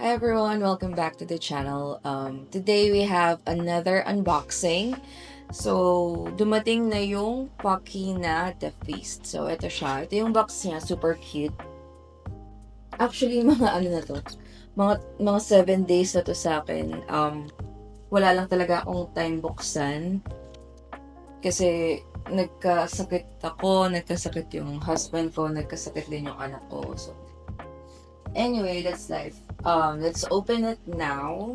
Hi everyone, welcome back to the channel. Today we have another unboxing. So, dumating na yung Pocky na The Feast. So, ito siya. Ito yung box niya, super cute. Actually, mga ano na to, mga 7 days na to sa akin. Wala lang talaga akong time buksan. Kasi nagkasakit yung husband ko, nagkasakit din yung anak ko. So, anyway, that's life. Let's open it now.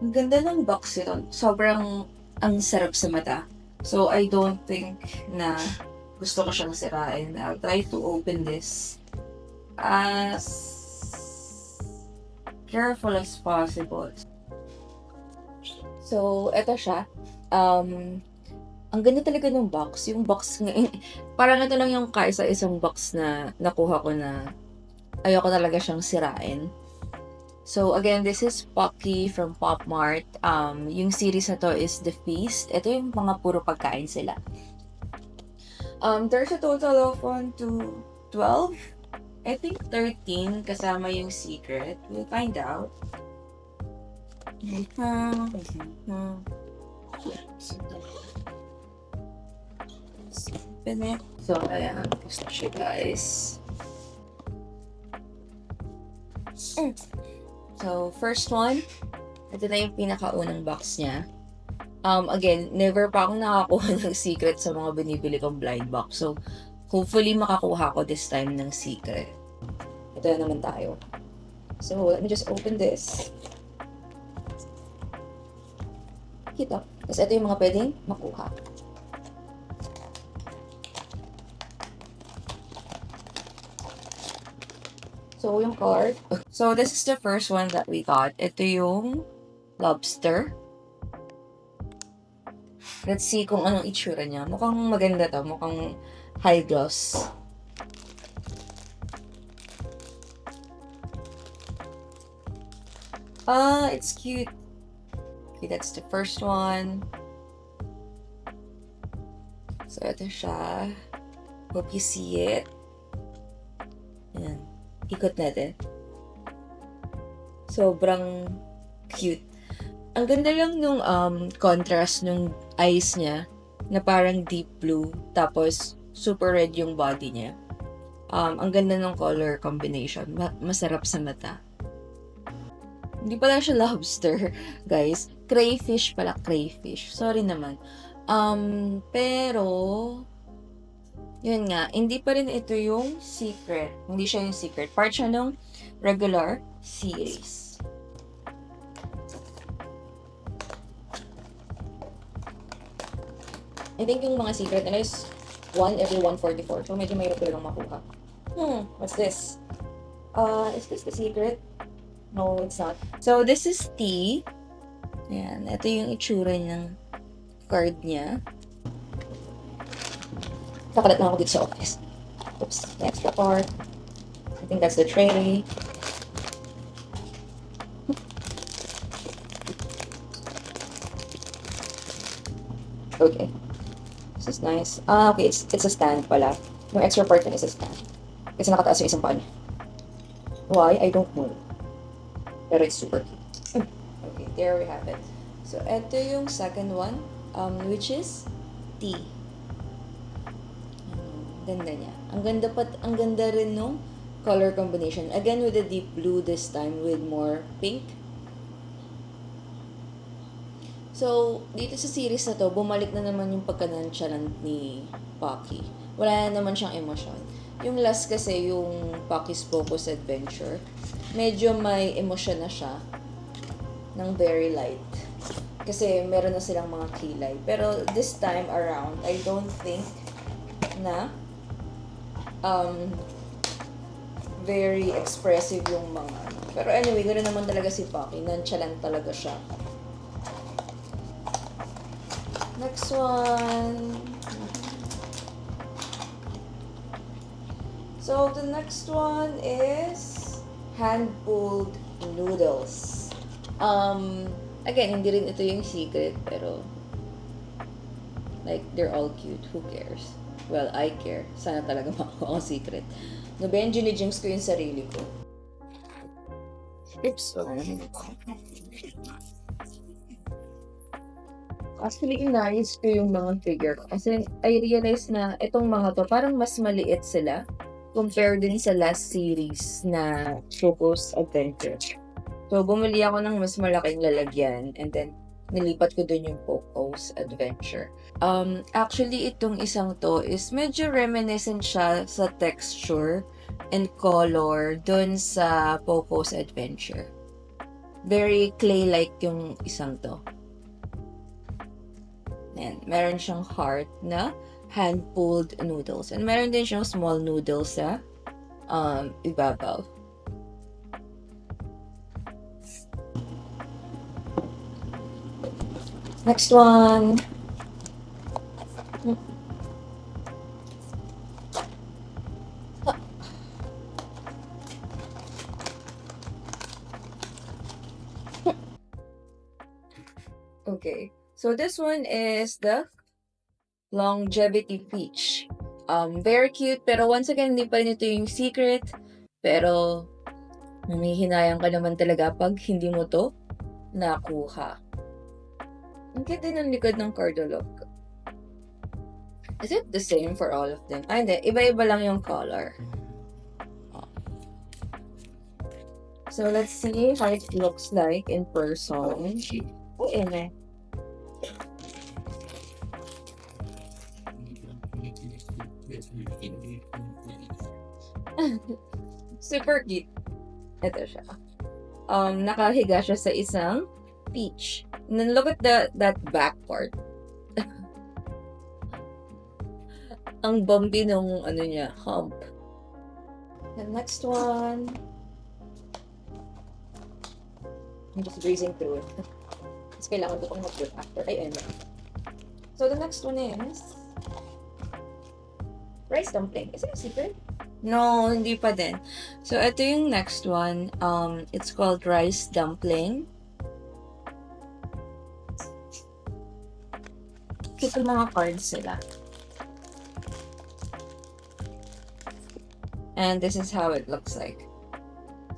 Ang ganda ng box ito. Sobrang ang sarap sa mata. So, I don't think na gusto ko siyang sirain. I'll try to open this as careful as possible. So, eto siya. Ang ganda talaga ng box. Yung box nga, parang ito lang yung kaisa-isang box na nakuha ko na ayoko talaga siyang sirain. So, again, this is Pocky from Pop Mart. Yung series na to is The Feast. Ito yung mga puro pagkain sila. There's a total of 1, 2, 12. I think 13 kasama yung secret. We'll find out. So, ayan. Gusto siya, guys. So, first one, ito na yung pinakaunang box niya. Again, never pa akong nakakuha ng secret sa mga binibili kong blind box. So, hopefully makakuha ko this time ng secret. Ito na naman tayo. So, let me just open this. Kita. Tapos ito yung mga pwedeng makuha. So, yung card. So, this is the first one that we got. Ito yung lobster. Let's see kung anong itsura niya. Mukhang maganda to. Mukhang high gloss. It's cute. Okay, that's the first one. So, ito siya. Hope you see it. Ayan. Ikot natin. Sobrang cute. Ang ganda lang nung contrast nung eyes niya na parang deep blue tapos super red yung body niya. Ang ganda ng color combination. Masarap sa mata. Hindi pala siya lobster, guys. Crayfish pala, crayfish. Sorry naman. Pero yun nga, hindi pa rin ito yung secret. Hindi siya yung secret. Part siya ng regular series. I think yung mga secret nila is 1 every 144. So, medyo mahirap ko lang makuha. What's this? Is this the secret? No, it's not. So, this is tea. Ayan, ito yung itsura ng card niya. Nakalat na ako dito sa office. Oops, the extra part. I think that's the tray. Okay. This is nice. Okay, it's a stand pala. Yung extra part na is a stand. Kasi nakataas yung isang paa niya. Why? I don't know. Pero it's super cute. Okay, there we have it. So, ito yung second one, which is tea. Ganda niya. Ang ganda rin nung color combination. Again, with the deep blue this time with more pink. So, dito sa series na to, bumalik na naman yung pagka-nonchalant ni Pocky. Wala na naman siyang emosyon. Yung last kasi, yung Pocky's Focus Adventure, medyo may emosyon na siya ng very light. Kasi meron na silang mga kilay. Pero this time around, I don't think na very expressive yung mga pero anyway, ganoon naman talaga si Pocky. Nonchalant talaga siya. Next one. So, the next one is hand-pulled noodles. Again, hindi rin ito yung secret, pero like, they're all cute. Who cares? Well, I care. Sana talaga makuha akong secret. No ba yung ginijinx ko yung sarili ko? Oops. Actually, inayos ko yung mga figure ko. Kasi I realized na itong mga to, parang mas maliit sila compare din sa last series na Choco's Adventure. So, bumili ako ng mas malaking lalagyan and then nilipat ko dun yung Coco's Adventure. Actually, itong isang to is medyo reminiscent siya sa texture and color dun sa Coco's Adventure. Very clay-like yung isang to. And meron siyang heart na hand-pulled noodles. And meron din siyang small noodles sa ibabaw. Next one. Okay. So this one is the Longevity Peach. Very cute, pero once again, hindi pa rin ito yung secret. Pero, nanghihinayang ka naman talaga pag hindi mo to nakuha. Ang cute din ang likod ng cardolog. Is it the same for all of them? Ah, hindi. Iba-iba lang yung color. So, let's see how it looks like in person. Oh, eh. Super cute. Ito siya. Nakahiga siya sa isang peach. And then look at that back part. Ang bumpy nung ano niya, hump. The next one. I'm just breezing through it. Kasi kailangan ko pang mag-look after. Ay, ano. So the next one is rice dumpling. Is it a secret? No, hindi pa din. So, ito yung next one. It's called rice dumpling. Ito mga cards sila. And this is how it looks like.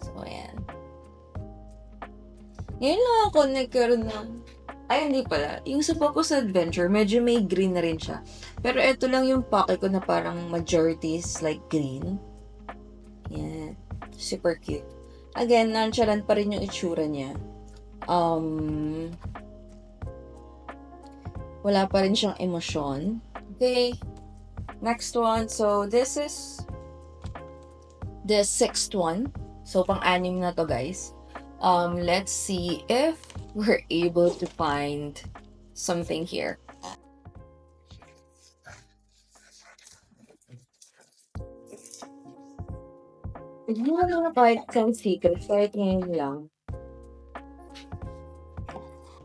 So, ayan. Ngayon lang ako nagkaroon ng... Ay, hindi pala. Yung sa Coco's Adventure, medyo may green na rin siya. Pero ito lang yung pocket ko na parang majority is like green. Yan. Super cute. Again, nonchalant pa rin yung itsura niya. Wala pa rin siyang emosyon. Okay. Next one. So, this is the sixth one. So, pang-anim na to, guys. Let's see if we're able to find something here. Hindi mo na kahit some secret, kahit ngayon lang.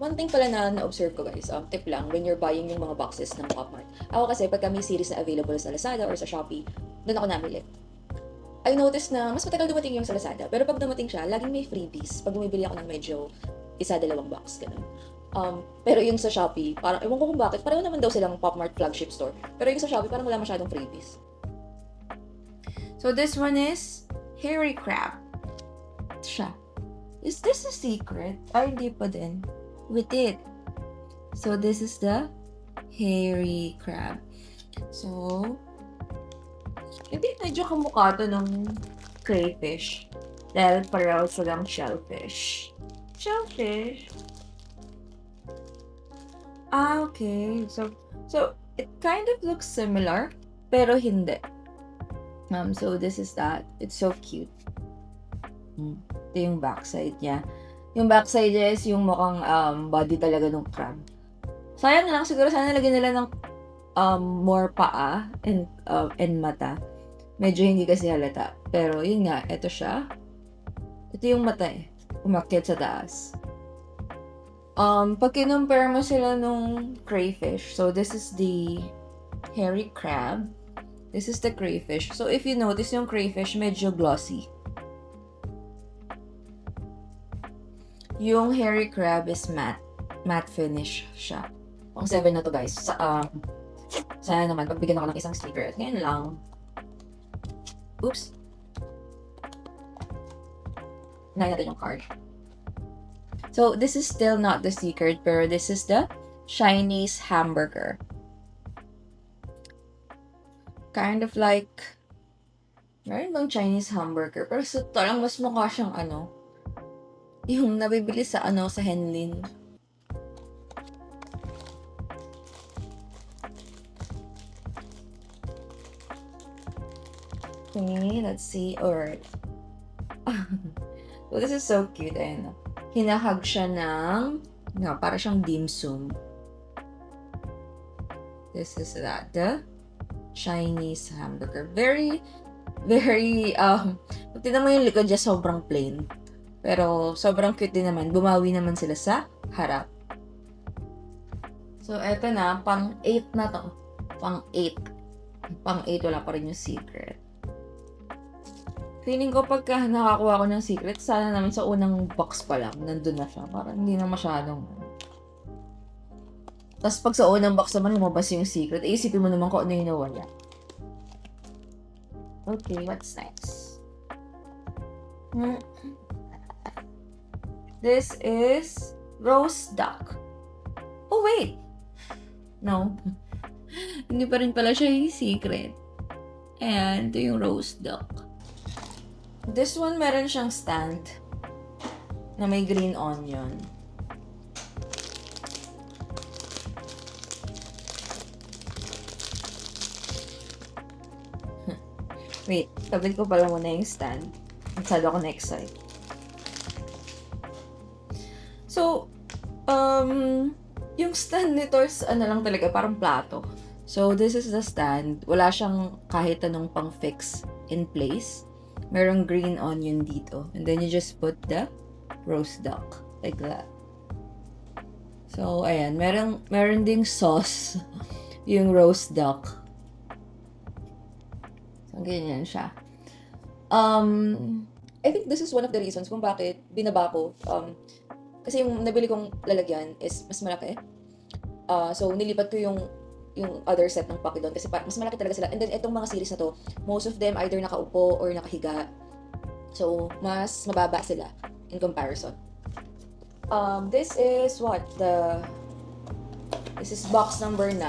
One thing pala na na-observe ko guys, tip lang, when you're buying yung mga boxes ng Pop Mart. Ako kasi pagka may series na available sa Lazada or sa Shopee, doon ako namili. I noticed na mas matagal dumating yung sa Lazada, pero pag dumating siya, laging may freebies. Pag bumibili ako ng medyo isa-dalawang box, ganun. Pero yung sa Shopee, parang, ewan ko kung bakit, pareho naman daw silang Pop Mart flagship store. Pero yung sa Shopee, parang wala masyadong freebies. So this one is Hairy Crab. Siya. Is this a secret? Ay, hindi pa din. We did. So this is the Hairy Crab. So, hindi medyo kamukha to ng crayfish. Dahil pareho silang shellfish. Shellfish? Ah, okay. So it kind of looks similar, pero hindi. So this is that. It's so cute. Ito yung backside niya. Yung backside niya is yung mukhang body talaga ng crab. Sayang lang, siguro sana lagyan nila ng more paa and mata. Medyo hindi kasi halata. Pero yun nga, ito siya. Ito yung mata eh. Umakyat sa taas. Pag kinumpare mo sila nung crayfish, so this is the hairy crab. This is the crayfish. So if you notice yung crayfish, medyo glossy. Yung hairy crab is matte finish siya. Pang 7 na to guys. Sana naman, pagbigyan ako ng isang sticker. At ngayon lang. Oops. Unahin natin yung card. So, this is still not the secret, pero this is the Chinese hamburger. Kind of like, meron bang Chinese hamburger? Pero sa lang mas mukha siyang yung nabibili sa sa Henlin. Okay, let's see. Alright. So, this is so cute. Ayan. Hinahag siya ng, para siyang dim sum. This is that. The Chinese hamburger. Very, very, tignan mo yung likod niya, sobrang plain. Pero, sobrang cute din naman. Bumawi naman sila sa harap. So, eto na. Pang-8 na to. Pang-8. Pang-8, wala pa rin yung secret. Feeling ko pagka nakakuha ko ng secret, sana naman sa unang box pa lang, nandun na siya. Parang hindi na masyadong. Tapos pag sa unang box naman, lumabas yung secret, isipin mo naman kung ano yung nawala. Okay, what's next? This is roast duck. Oh, wait! No. Hindi pa rin pala siya yung secret. Ayan, ito yung roast duck. This one, meron siyang stand na may green onion. Wait, tabil ko pala muna yung stand. Masyado ako na-excite. So, yung stand nito is lang talaga, parang plato. So, this is the stand. Wala siyang kahit anong pang-fix in place. Merong green onion dito. And then you just put the roast duck. Like that. So, ayan. Meron ding sauce. Yung roast duck. So, ganyan siya. I think this is one of the reasons kung bakit binaba ko. Kasi yung nabili kong lalagyan is mas malaki. So, nilipat ko yung other set ng Pocky doon kasi mas malaki talaga sila. And then, itong mga series na to, most of them either nakaupo or nakahiga. So, mas mababa sila in comparison. This is what? This is box number 9.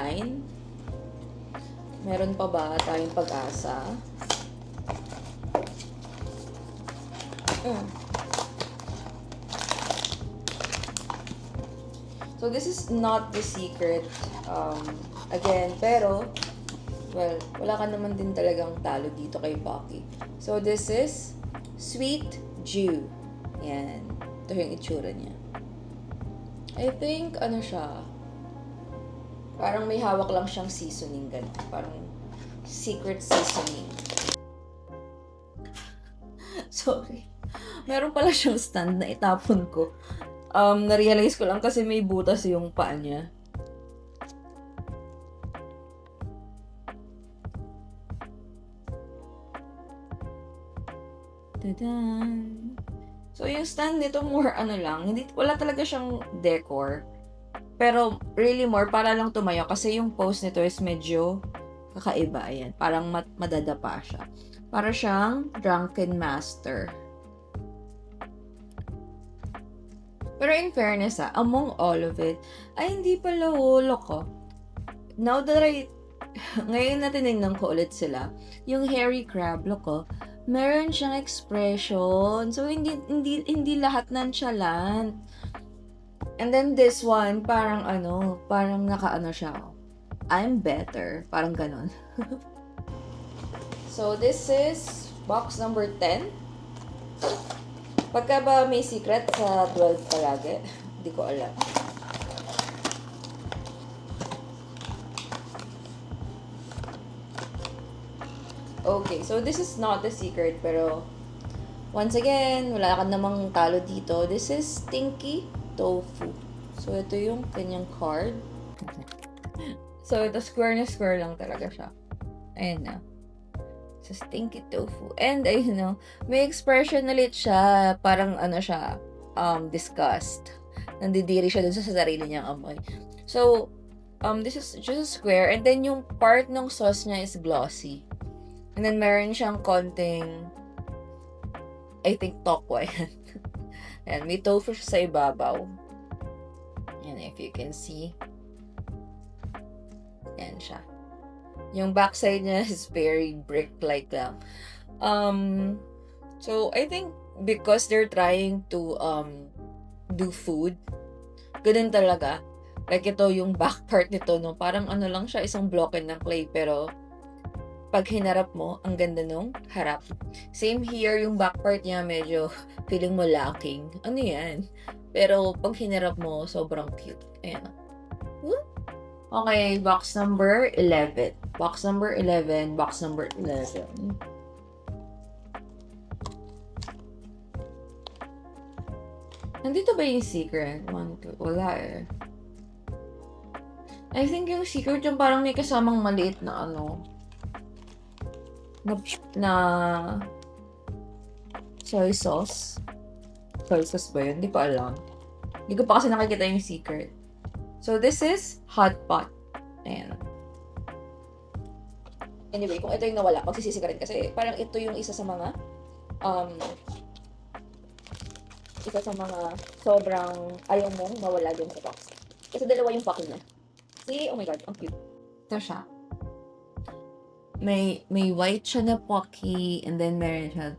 Meron pa ba tayong pag-asa? So, this is not the secret. Again, pero, well, wala ka naman din talagang talo dito kay Pocky. So, this is Sweet Dew. Yan. Ito yung itsura niya. I think, siya, parang may hawak lang siyang seasoning, ganun. Parang secret seasoning. Sorry. Meron pala siyang stand na itapon ko. Na-realize ko lang kasi may butas yung paa niya. Tadan! So, yung stand nito more lang, wala talaga siyang decor. Pero, really more, para lang tumayo. Kasi yung pose nito is medyo kakaiba. Ayan, parang madadapa siya. Para siyang drunken master. Pero in fairness among all of it, ay hindi pala ko. Now that ngayon na tinignan ko ulit sila, yung hairy crab, loko, meron siyang expression. So, hindi lahat nonchalant. And then this one, parang naka siya. I'm better. Parang ganon. So, this is box number 10. Pagka ba may secret sa 12 palagi? Hindi ko alam. Okay, so this is not the secret, pero once again, wala ka namang talo dito. This is Stinky Tofu. So, ito yung kanyang card. So, ito square na square lang talaga siya. Ayan na. So, Stinky Tofu. And, may expression ulit siya. Parang, siya, disgust. Nandidiri siya dun sa sarili niyang amoy. So, this is just a square. And then, yung part ng sauce niya is glossy. And then, meron siyang konting I think tokwa yan. Ayan, may tofu siya sa ibabaw. And if you can see, yan siya. Yung backside niya is very brick-like lang. So I think because they're trying to do food, ganun talaga. Like ito yung back part nito, no? Parang ano lang siya, isang bloke ng clay, pero pag hinarap mo, ang ganda nung harap. Same here, yung back part niya medyo feeling mo lacking. Ano yan? Pero pag hinarap mo, sobrang cute. Ayan. Okay, box number 11. Box number 11, box number 11. Nandito ba yung secret? 1, 2, wala eh. I think yung secret yung parang may kasamang maliit na ano, na soy sauce. Soy sauce ba yun? Hindi ko alam. Hindi ko pa kasi nakikita yung secret. So, this is hot pot. Ayan. Anyway, kung ito yung nawala, magsisisi ka rin kasi parang ito yung isa sa mga sobrang ayaw mong mawala dun sa box. Kasi dalawa yung packing niya. See? Oh my God, ang cute. Ito siya. May white siya na pocky, and then meron siya,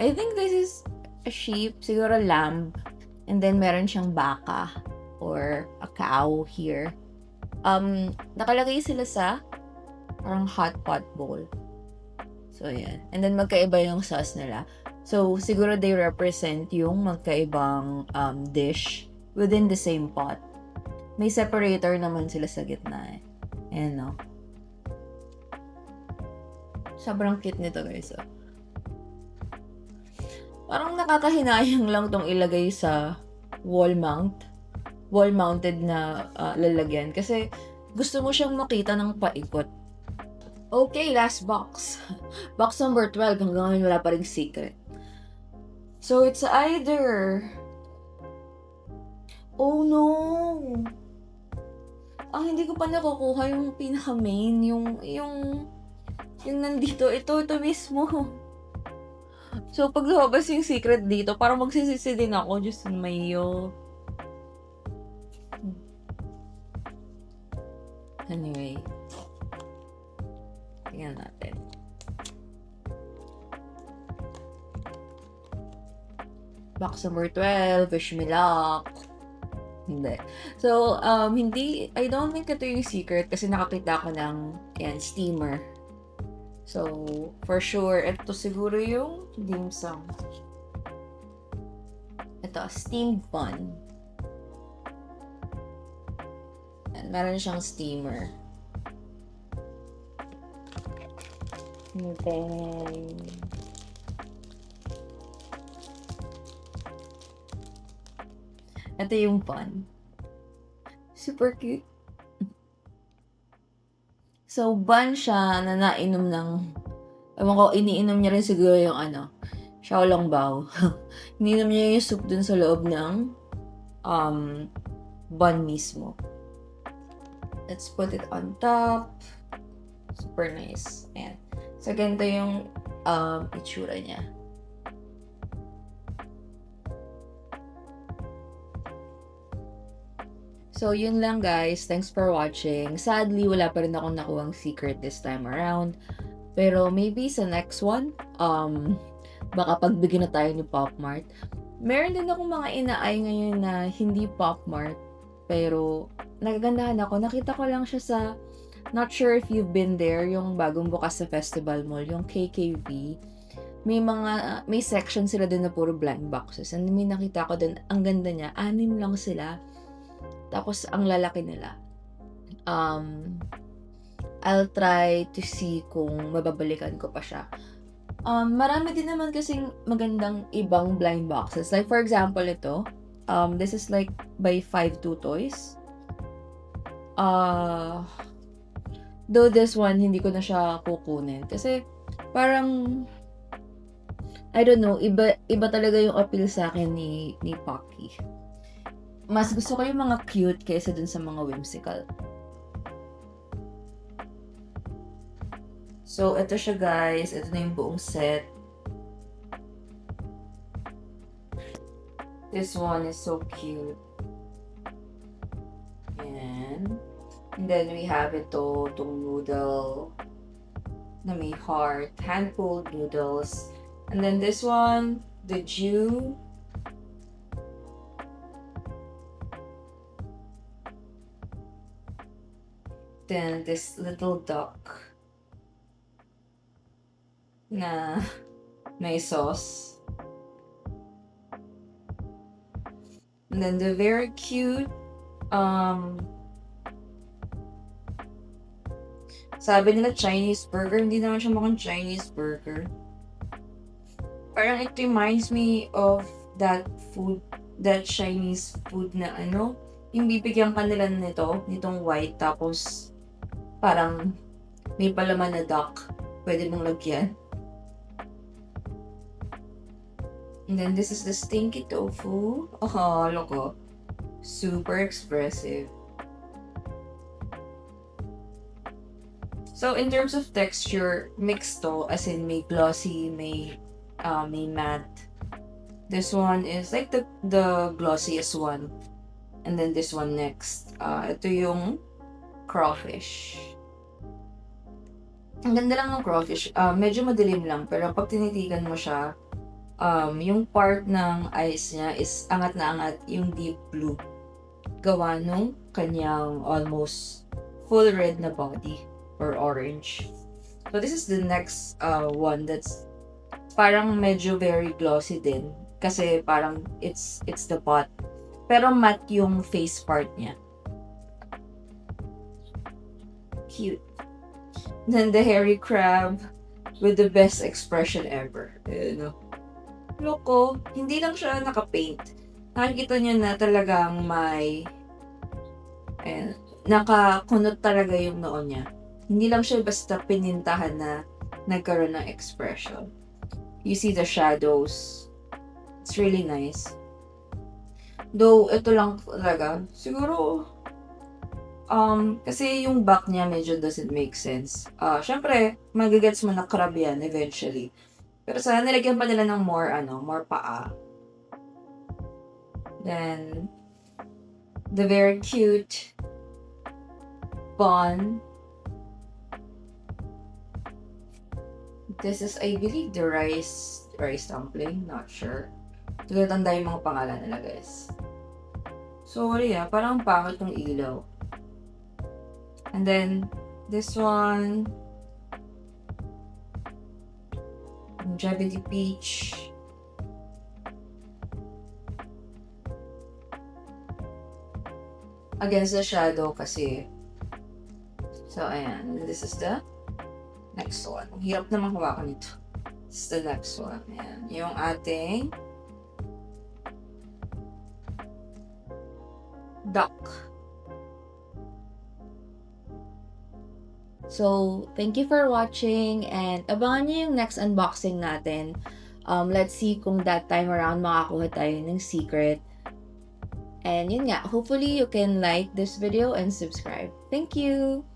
I think this is a sheep, siguro lamb, and then meron siyang baka or a cow here. Nakalagay sila sa parang hot pot bowl. So, yan. And then magkaiba yung sauce nila. So, siguro they represent yung magkaibang dish within the same pot. May separator naman sila sa gitna eh. Ayan, no? Sobrang cute nito, guys. Oh. Parang nakakahinayang lang tong ilagay sa wall-mounted na lalagyan. Kasi gusto mo siyang makita ng paikot. Okay, last box. Box number 12. Hanggang ngayon wala pa ring secret. So, it's either... Oh, no! Hindi ko pa nakukuha yung pinaka-main. Yung nandito, ito mismo. So, pag lumabas yung secret dito, parang magsisisi din ako. Diyos mayo. Anyway. Tingnan natin. Box number 12, wish me luck. Hindi. So, I don't think ito yung secret kasi nakakita ko ng, steamer. So, for sure, ito siguro yung dim sum. Ito, steamed bun. And meron siyang steamer. And then, ito yung bun. Super cute. So, bun siya na nainom ng, ewan ko, iniinom niya rin siguro yung xiaolongbao. Iniinom niya yung soup dun sa loob ng bun mismo. Let's put it on top. Super nice. Ayan. So, ganito yung itsura niya. So, yun lang guys. Thanks for watching. Sadly, wala pa rin akong nakuhang secret this time around. Pero maybe sa next one, baka pagbigyan na tayo ni Pop Mart. Meron din akong mga inaay ngayon na hindi Pop Mart. Pero, nagagandahan ako. Nakita ko lang siya sa, not sure if you've been there, yung bagong bukas sa Festival Mall, yung KKV. May section sila din na puro blind boxes. And may nakita ko din, ang ganda niya, 6 lang sila. Tapos, ang lalaki nila. I'll try to see kung mababalikan ko pa siya. Marami din naman kasing magandang ibang blind boxes. Like, for example, ito. This is like by 52 Toys. Though this one, hindi ko na siya kukunin. Kasi, parang, I don't know, iba talaga yung appeal sa akin ni Pocky. Mas gusto ko yung mga cute kaysa dun sa mga whimsical. So, ito siya guys. Ito na yung buong set. This one is so cute. And then we have itong noodle na may heart, hand-pulled noodles. And then this one, the Jew. Then this little duck na may sauce. And then the very cute sabi nila Chinese burger, hindi naman siya mukhang Chinese burger. Parang it reminds me of that food, that Chinese food na ano, yung bibigyan ka nila nitong white, tapos parang may palaman na duck, pwede mong lagyan. And then this is the stinky tofu. Oh, loko. Super expressive. So, in terms of texture, mixed to, as in may glossy, may matte. This one is like the glossiest one. And then this one next. Ito yung crawfish. Ang ganda lang ng crawfish. Medyo madilim lang, pero pag tinitigan mo siya, yung part ng eyes niya is angat na angat, yung deep blue. Gawa nung kanyang almost full red na body. Or orange. So this is the next one that's parang medyo very glossy din kasi parang it's the pot. Pero matte yung face part niya. Cute. Then the hairy crab with the best expression ever. Loko, hindi lang siya naka-paint. Nakikita niyo na talagang may nakakunot talaga yung noo niya. Hindi lang siya basta pinintahan na nagkaroon ng expression. You see the shadows. It's really nice. Though, ito lang talaga. Siguro, kasi yung back niya medyo doesn't make sense. Syempre, magagets mo na crab yan eventually. Pero sana nilagyan pa nila ng more paa. Then, the very cute bun. This is, I believe, the rice dumpling. Not sure. Tulatanda yung mga pangalan nila, guys. So, yeah, parang pangit ng ilaw. And then, this one, longevity peach. Against the shadow kasi. So, ayan. This is the next one. Ang hirap naman hawakan nito. This is the next one. Ayan. Yung ating duck. So, thank you for watching and abangan nyo yung next unboxing natin. Let's see kung that time around makakuha tayo ng secret. And yun nga, hopefully you can like this video and subscribe. Thank you!